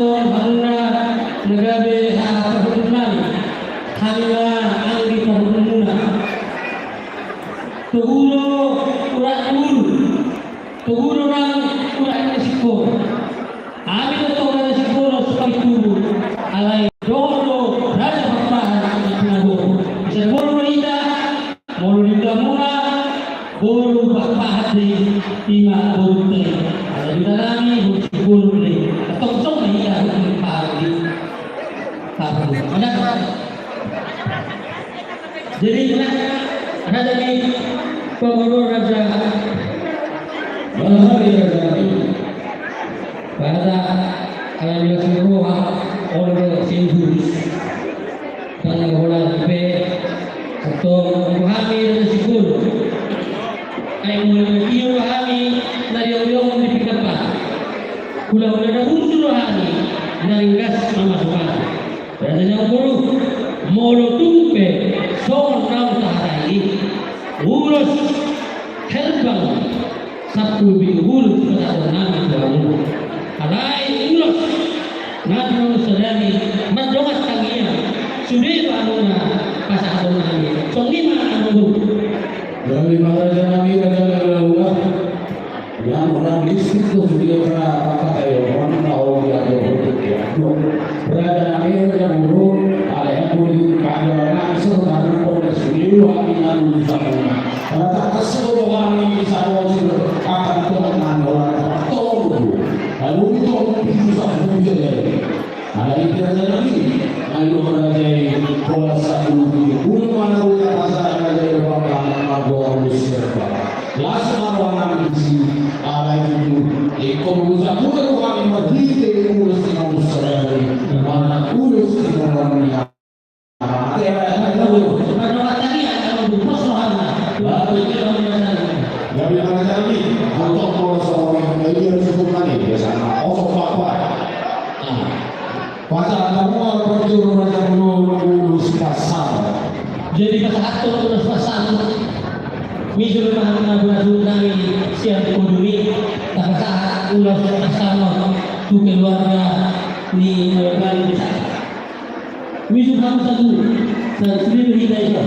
Hana nagabe perhubungan hanya anggi perhubungan tuhuro tuhuro nang kurang resiko amin to resiko seperti alai dono raja papahan nago bisa bolu ida muna bolu papahan di lima bolu teh ada di dalam bolu teh atau iya pagi ada jadi ada dari pengurus raja Bahari Raja pada alam seluruh oleh Sindus dan bola P atau memahami resiko yang memahami dari orang di depan pulau ada unsur hari nanggas masukan dan yang buruk molo tumpe son nam tahari urus helbang sabtu bihul pada nama tuan alai urus nadu sedani mendomat tangia sudah banuna pasal donani sonima anu dari Maharaja Nabi Raja Allah yang orang listrik itu dia kata orang tahu dia berada akhir yang buruk ada yang boleh keadaan sebenarnya pada seluruh amin sama pada seluruh orang ini sama akan Tuhan orang tahu lalu itu bisa menjadi ada yang tidak lagi ayo berada pola satu pun mana udah pasal ada yang bapak bawa musyrif Lasa orang isi alai itu bisa bukan orang yang berdiri urus dengan musyrif mana urus dengan orang yang ada tahu pada tadi ada persoalan lalu kita dari mana tadi untuk pola seorang yang dia disebutkan ini biasanya osok apa pada semua perjuru raja urus pasal jadi pasal urus pasal misal mana berasal dari siap kuduri tak saat ulas asal tu keluarga ni mereka misal kamu satu dan sendiri hidayah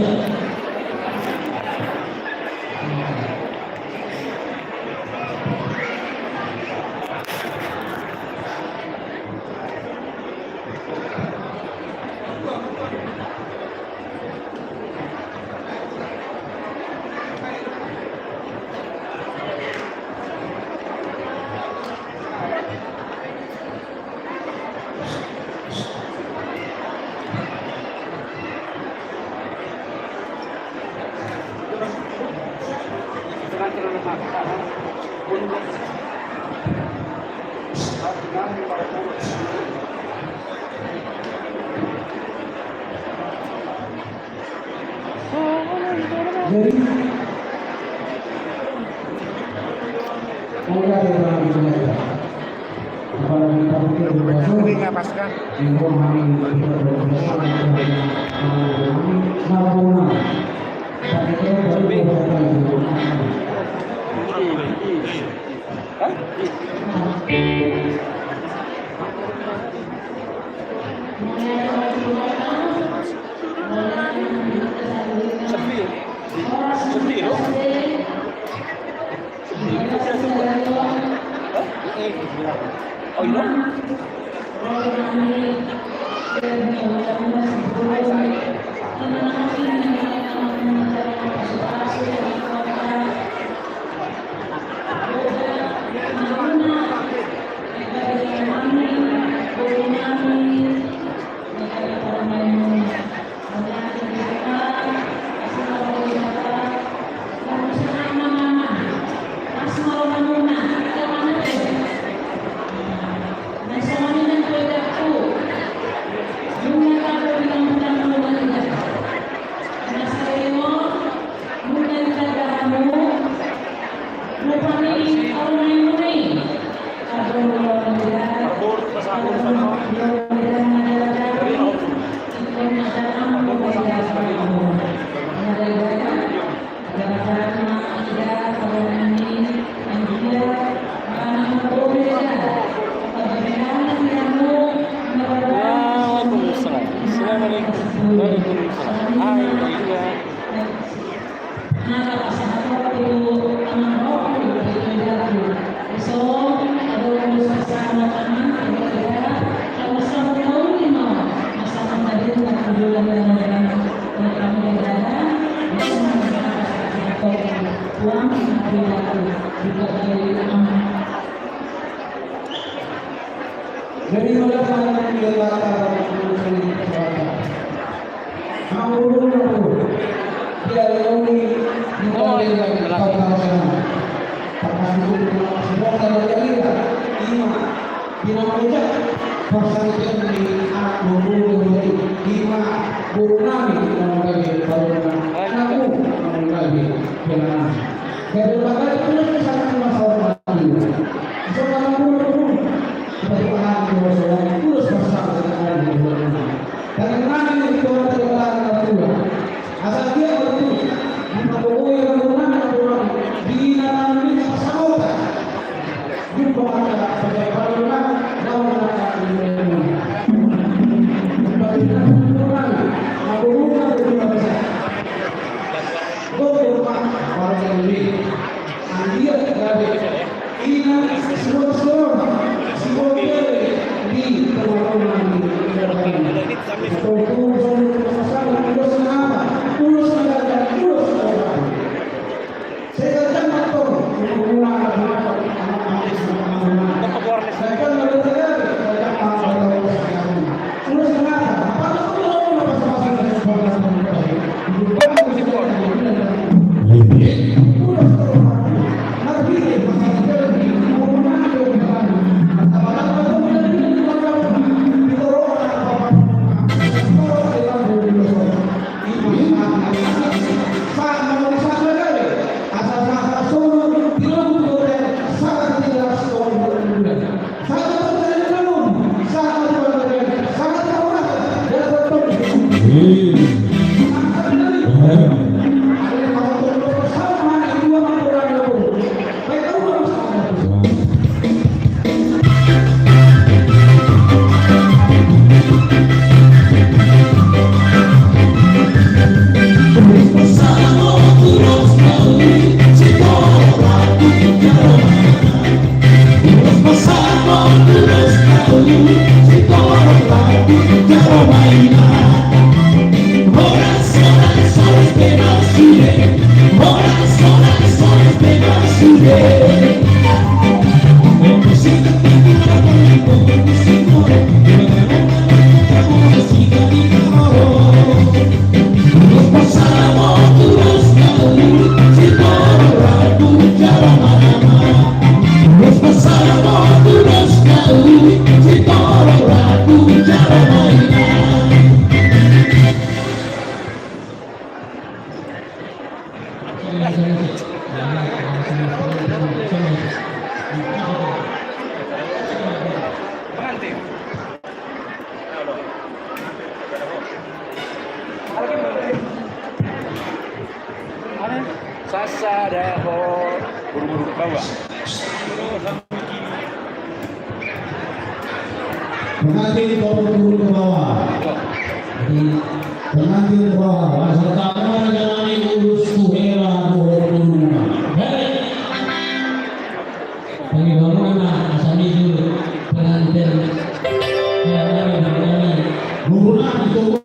juga dari Dari mana saja dia datang dia lagi di kota sana. Karena itu semua kalau dia lihat di mana aja pasal itu di anak buru lima buru nami lagi kalau aku lagi dengan dari mana itu sangat masalah lagi. Jangan buru bagaimana terus bersama dengan dan nanti itu adalah asal dia betul memperoleh kemenangan di dalam bersama jumpa ada sebagai Sasa daho buru-buru ke bawah. Pengantin buru-buru ke bawah. Jadi pengantin ke bawah. Masa pertama jangan urus kuhera buru-buru. Bagi bangunan asal itu pengantin yang dari Burulah itu.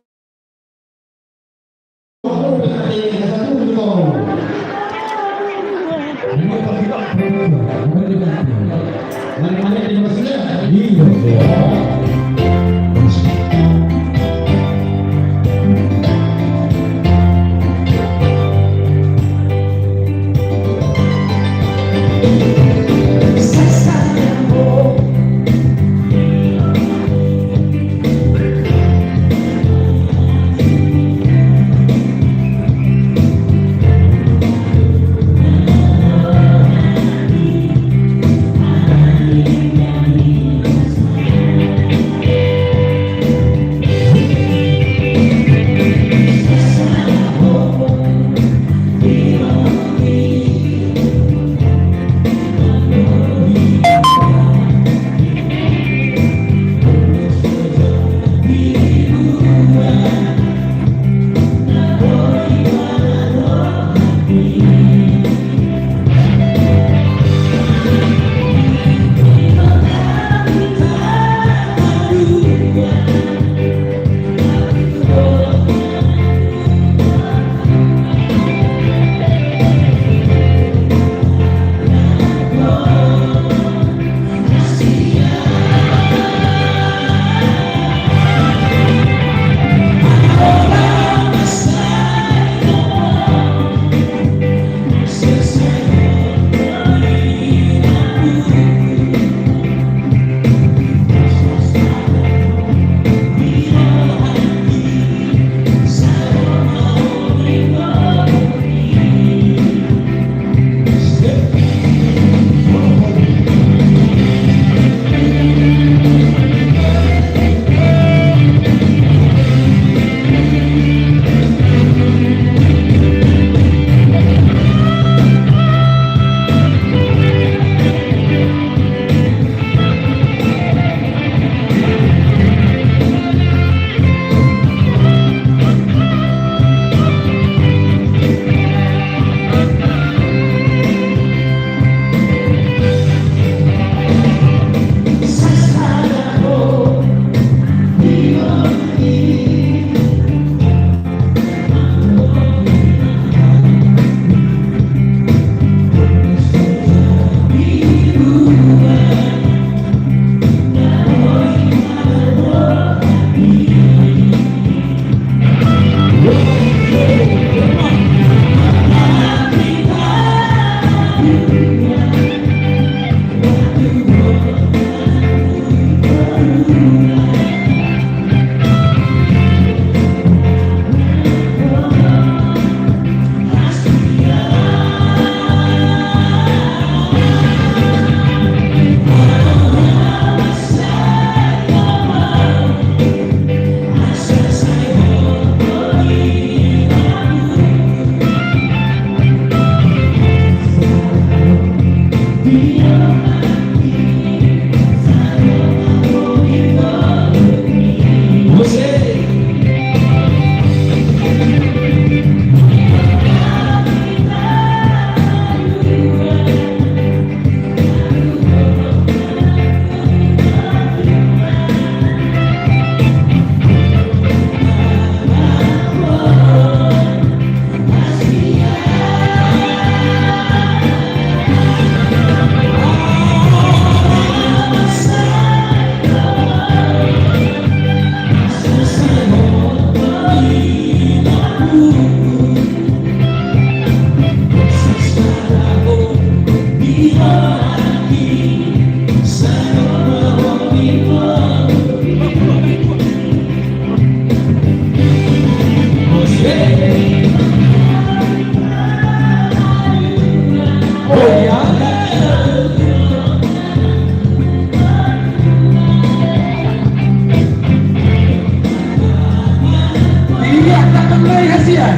Mulai hasian.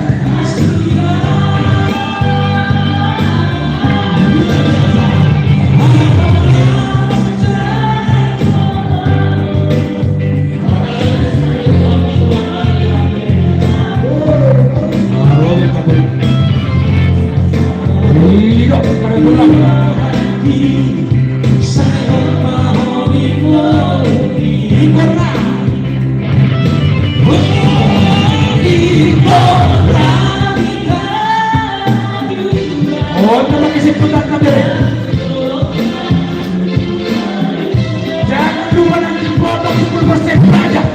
Oh, ito mag-isip-putat na dire. Jangan lupa nanti potong 10% pajak.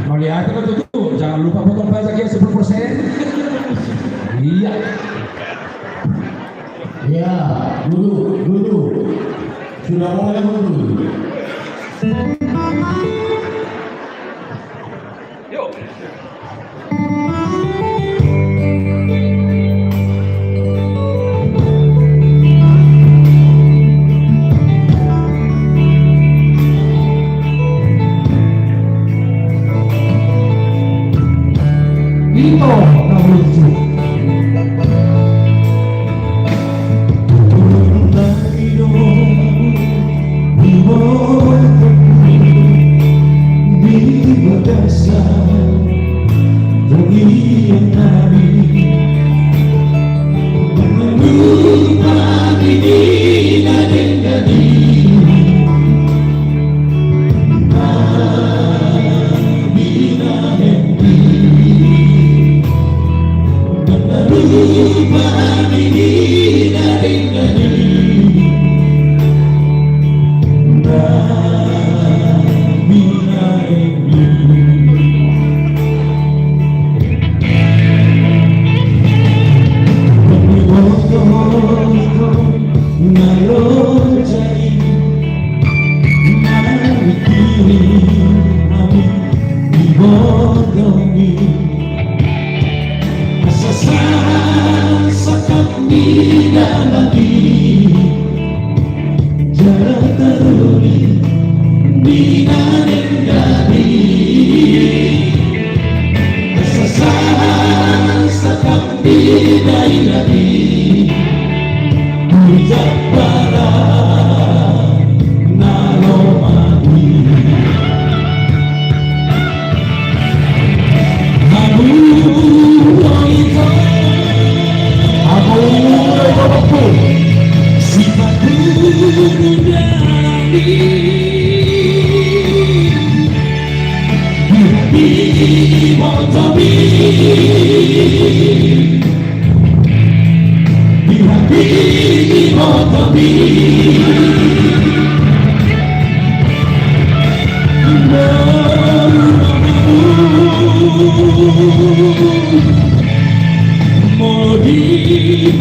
Melihat itu tuh, jangan lupa potong pajak ya 10%. Iya. Ya, duduk. Sudah mulai duduk. Yuk. Ito na lucu. Mau di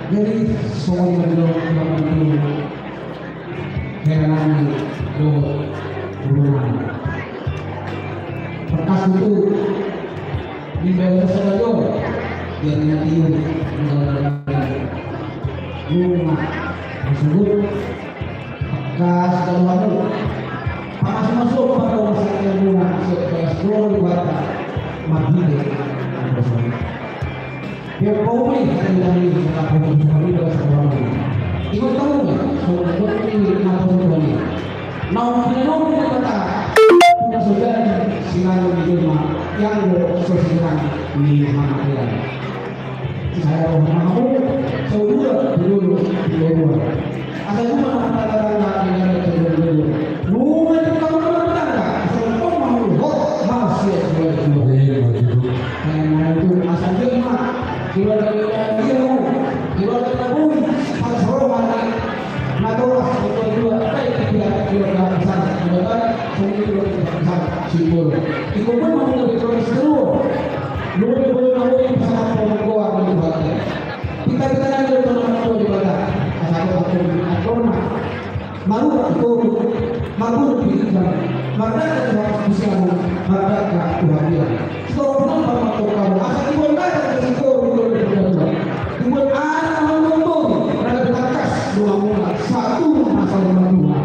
Jadi semua itu heran itu berulang. Perkas itu di bawah saja yang nanti rumah tersebut bekas dan lalu panas masuk pada wasatnya rumah supaya seluruh warga mati. Dia boleh dari apa yang kami dah sekarang. Ibu tahu tak? Soal ini apa ini? Nama kita kata kita sudah sinar di rumah yang bersesuaian di mana dia. Saya mau saudara dulu di luar. Ada juga kata-kata yang dulu. Rumah itu kamu berada. Soal mau masih sebagai itu asal jemaah. Keluar dari dia, keluar dari bumi, harus hormat. Nadolah itu tidak keluar sana. Kemudian keluar sana simbol. Itu pun mau lebih seluruh. Lebih boleh yang bersama pembawa beribadah. Kita nanti bersama beribadah. Asal hormat. Malu beribadah. Maka harus bisa merdeka Tuhan. Seorang pematukan asal dibuat resiko dibuat anak ngomong ada batas dua mula satu masalah dua.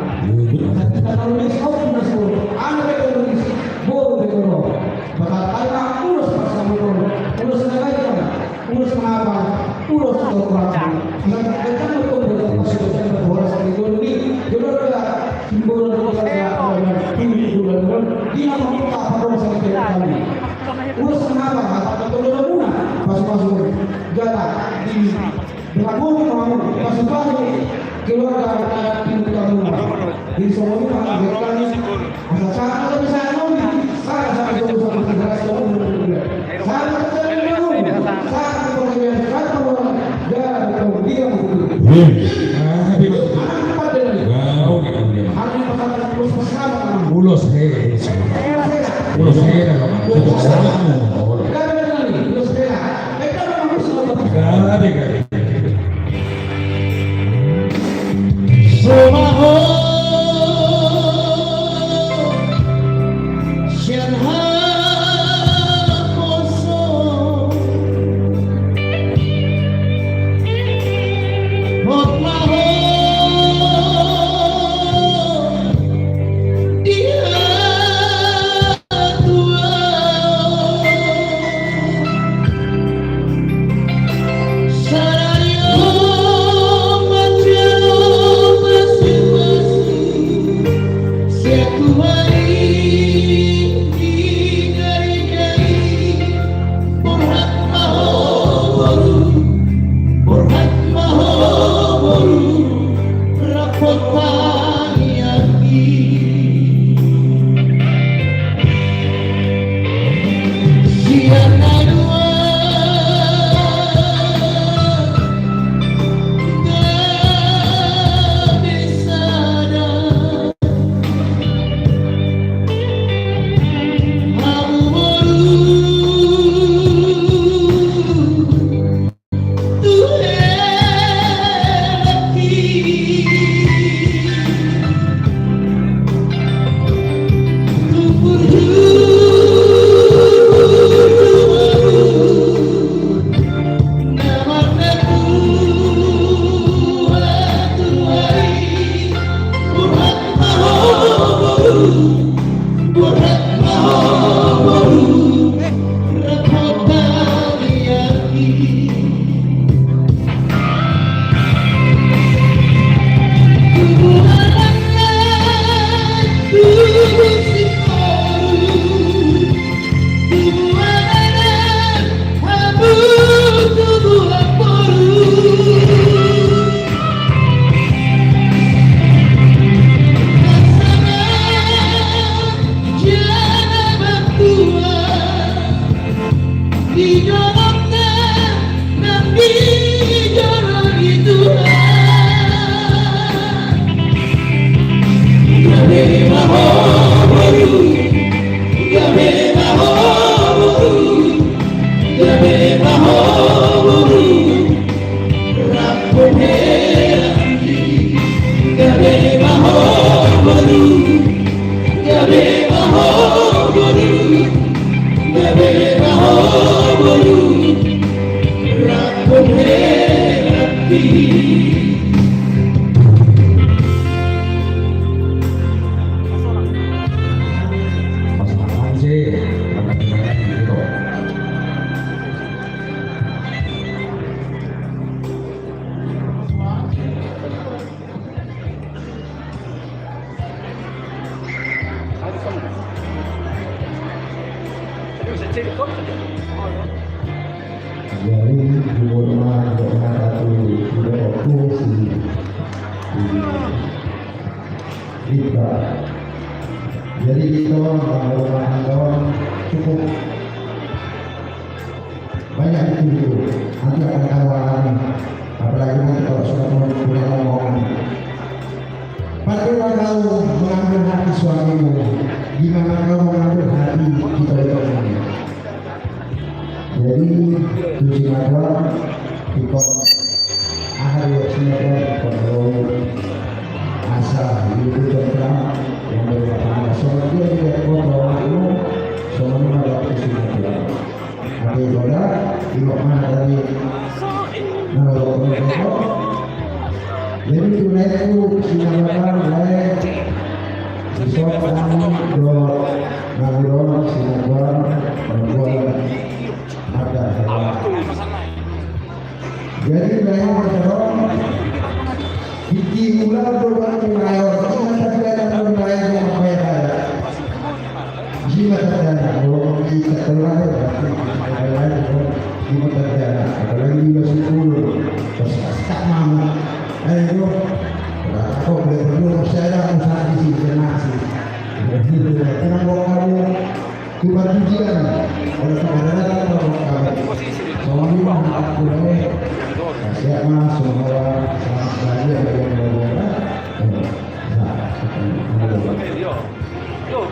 Kita kalau besok masuk anak ekonomis boleh berdoa. Bakal anak urus bersama urus negara, urus mengapa, urus korporasi. Kita betul betul masuk dalam boras ekonomi. Juga simbol negara dia meminta pada masyarakat kami. Urus mengapa? Betul-betul masuk jalan di beragam kamu masuk balik keluarga di kamu di semua mengatakan asal saya bisa nomi saya sampai ke usaha integrasi saya Pasangan sih, karena kebanyakan gitu. Tadi bisa cek kok. Jadi di rumah satu sudah fokus di kita. Jadi kita rumah cukup banyak itu nanti akan kawan apalagi nanti kalau sudah punya omongan. Bagaimana kau mengambil hati suamimu? Gimana kau mengambil hati kita ini? Jadi di Singapura ikut ahli Singapura kalau asa itu tentang yang berkaitan soal dia tidak kontrol itu soalnya ada di Singapura. Ada juga di mana dari jadi tunai itu Singapura mulai besok kami ngobrol Singapura membuat ada. Jadi saya berdoa di ulang doa mayor kita tidak berdoa yang apa yang ada. Jika terjadi kalau kita terlalu jika terjadi apalagi di sepuluh terus tak mau ayo aku boleh berdua saya usaha di sini nasi jadi tenang kamu cuma tujuan oleh karena kalau kamu semua aku boleh siap mas semua lagi ada yang berbeda Yo. Yo.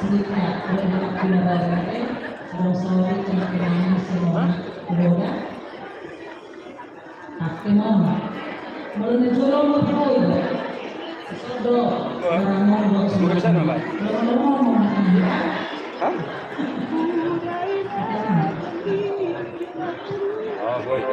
Sedikit, Ini suruh mau tahu. Sudah. Bukan bisa nama, Pak? Hah? Oh, boleh.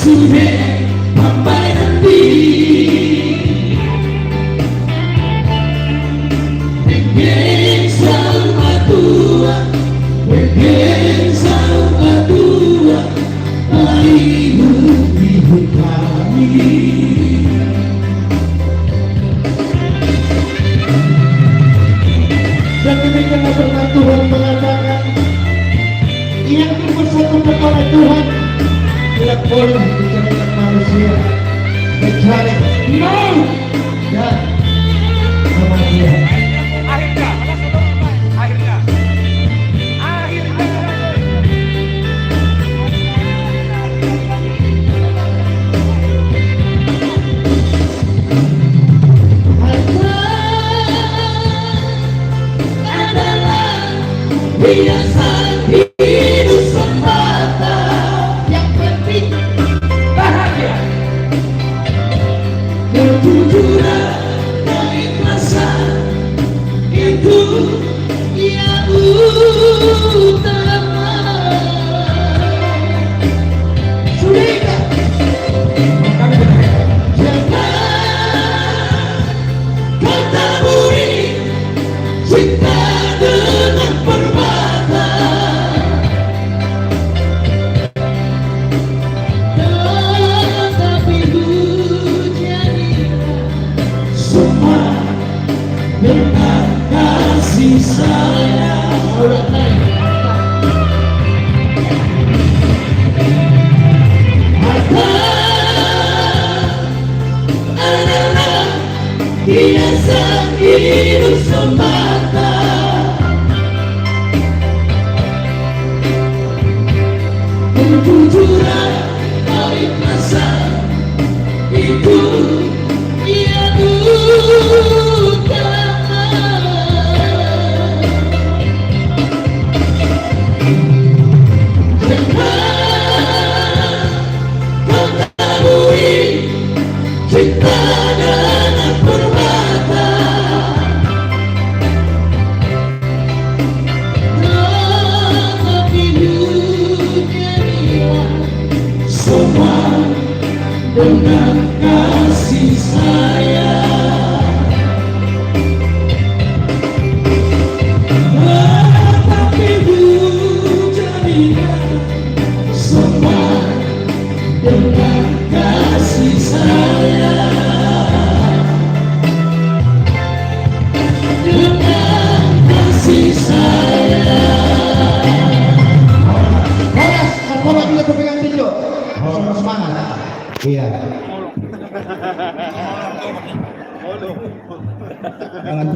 Sudah sampai nanti pengen sama tua, pengen sama tua, hidup kami. Dan demikianlah firman Tuhan mengatakan, yang dipersatukan oleh Tuhan tidak boleh dicarikan manusia kecuali mau dan sama dia. Akhirnya, akhirnya. Biasa hidup semata, yang penting bahagia, kejujuran, keikhlasan, itu yang utama. Sudah jangan kau taburi cinta dengan permata, tetapi hujanilah semua dengan kasih sayang. Harta adalah hiasan hidup semata. Kejujuran, keikhlasan, itu yang utama. Jangan kau taburi cinta dengan permata, tetapi hujanilah semua dengan kasih sayang. Tetapi hujanilah semua dengan kasih sayang, dengan kasih sayang. Koras juga pegang tinju. Sama semangat. Iya. Jangan